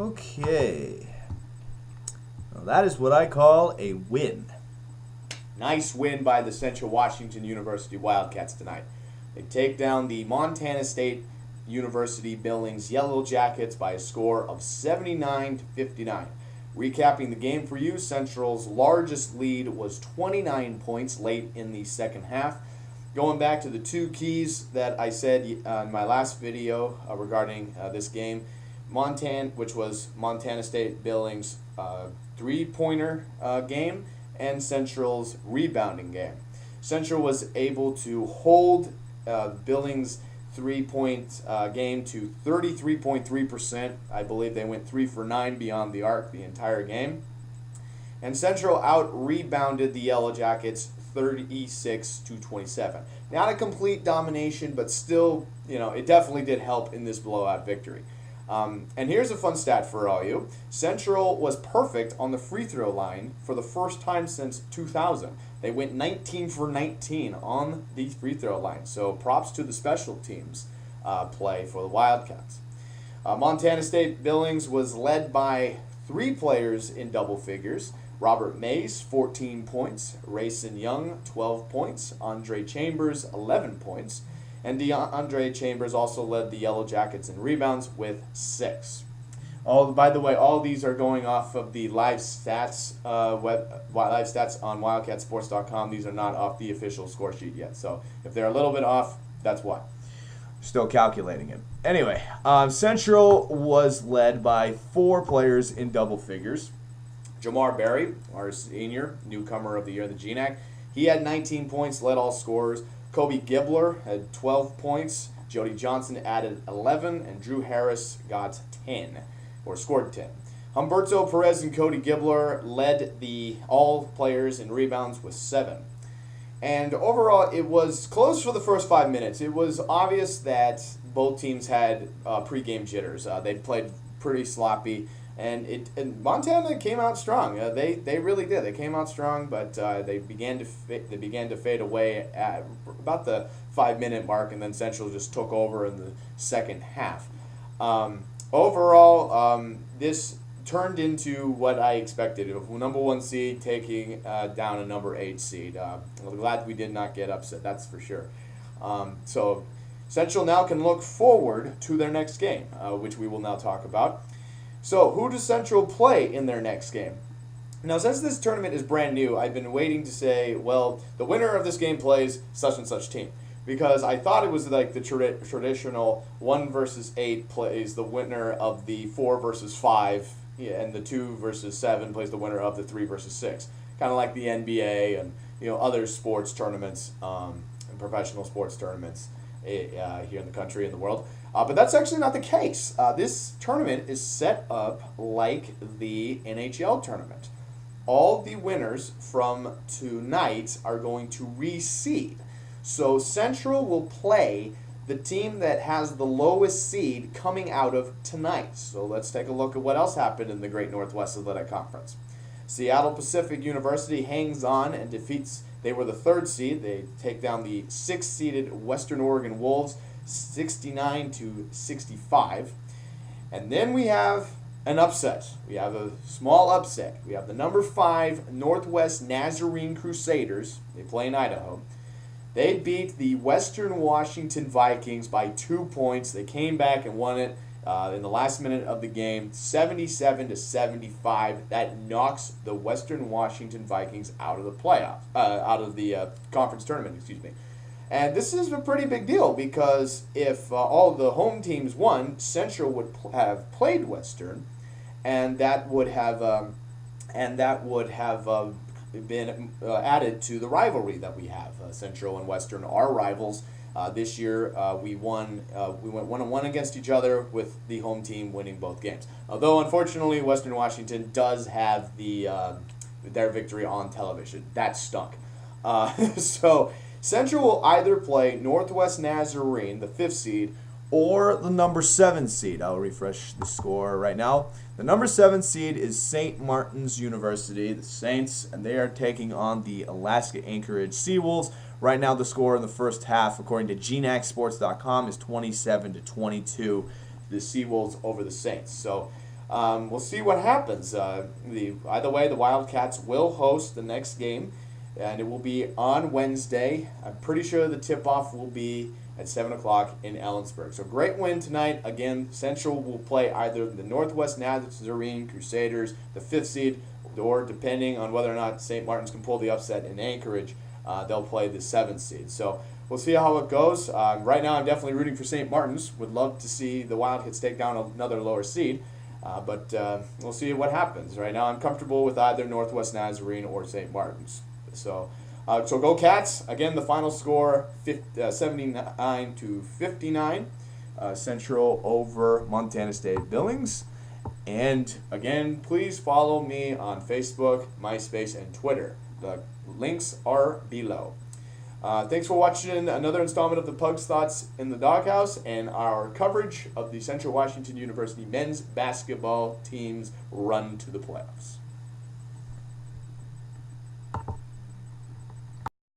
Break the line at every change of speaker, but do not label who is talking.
Okay. Well, that is what I call a win.
Nice win by the Central Washington University Wildcats tonight. They take down the Montana State University Bilings Yellow Jackets by a score of 79-59. Recapping the game for you, Central's largest lead was 29 points late in the second half. Going back to the two keys that I said in my last video regarding this game, which was Montana State Billings' three-pointer game and Central's rebounding game. Central was able to hold Billings' three-point game to 33.3%. I believe they went 3 for 9 beyond the arc the entire game. And Central out-rebounded the Yellow Jackets 36-27. Not a complete domination, but still, it definitely did help in this blowout victory. And here's a fun stat for all you. Central was perfect on the free throw line for the first time since 2000. They went 19 for 19 on the free throw line. So props to the special teams play for the Wildcats. Montana State Billings was led by 3 players in double figures. Robert Mays, 14 points. Rayson Young, 12 points. Andre Chambers, 11 points. And DeAndre Chambers also led the Yellow Jackets in rebounds with 6. By the way, all these are going off of the live stats live stats on wildcatsports.com. These are not off the official score sheet yet. So if they're a little bit off, that's why.
Still calculating it. Anyway, Central was led by 4 players in double figures.
Jamar Berry, our senior, newcomer of the year in the GNAC, he had 19 points, led all scorers. Kobe Gibbler had 12 points. Jody Johnson added 11, and Drew Harris got 10, or scored 10. Humberto Perez and Cody Gibbler led all players in rebounds with 7. And overall, it was close for the first 5 minutes. It was obvious that both teams had pregame jitters. They played pretty sloppy. And Montana came out strong. They really did. They came out strong, but they began to fade away at about the 5-minute mark, and then Central just took over in the second half. Overall, this turned into what I expected: a number 1 seed taking down a number 8 seed. I'm glad we did not get upset. That's for sure. So Central now can look forward to their next game, which we will now talk about. So, who does Central play in their next game? Now, since this tournament is brand new, I've been waiting to say, well, the winner of this game plays such and such team. Because I thought it was like the traditional 1 versus 8 plays the winner of the 4 versus 5, and the 2 versus 7 plays the winner of the 3 versus 6. Kind of like the NBA and other sports tournaments, and professional sports tournaments here in the country and the world. But that's actually not the case. This tournament is set up like the NHL tournament. All the winners from tonight are going to reseed. So Central will play the team that has the lowest seed coming out of tonight. So let's take a look at what else happened in the Great Northwest Athletic Conference. Seattle Pacific University hangs on and defeats. They were the 3rd seed. They take down the 6th-seeded Western Oregon Wolves 69-65. And then we have an upset. We have a small upset. We have the number 5 Northwest Nazarene Crusaders. They play in Idaho. They beat the Western Washington Vikings by 2 points. They came back and won it in the last minute of the game, 77-75. That knocks the Western Washington Vikings out of the playoffs, out of the conference tournament, excuse me. And this is a pretty big deal because if all the home teams won, Central would have played Western, and that would have been added to the rivalry that we have. Central and Western are rivals. This year we went 1-1 against each other with the home team winning both games. Although unfortunately Western Washington does have their victory on television. That stunk. So Central will either play Northwest Nazarene, the 5th seed,
or the number 7 seed. I'll refresh the score right now. The number 7 seed is St. Martin's University, the Saints, and they are taking on the Alaska Anchorage Seawolves. Right now, the score in the first half, according to GNACsports.com, is 27-22. The Seawolves over the Saints. So
We'll see what happens. Either way, the Wildcats will host the next game, and it will be on Wednesday. I'm pretty sure the tip-off will be at 7 o'clock in Ellensburg. So great win tonight. Again, Central will play either the Northwest Nazarene Crusaders, the 5th seed, or depending on whether or not St. Martin's can pull the upset in Anchorage, they'll play the 7th seed. So we'll see how it goes. Right now I'm definitely rooting for St. Martin's. Would love to see the Wildcats take down another lower seed. But we'll see what happens. Right now I'm comfortable with either Northwest Nazarene or St. Martin's. So go Cats. Again, the final score 79-59.
Central over Montana State Billings.
And again, please follow me on Facebook, Myspace, and Twitter. The links are below. Thanks for watching another installment of the Pugs Thoughts in the Doghouse and our coverage of the Central Washington University men's basketball team's run to the playoffs.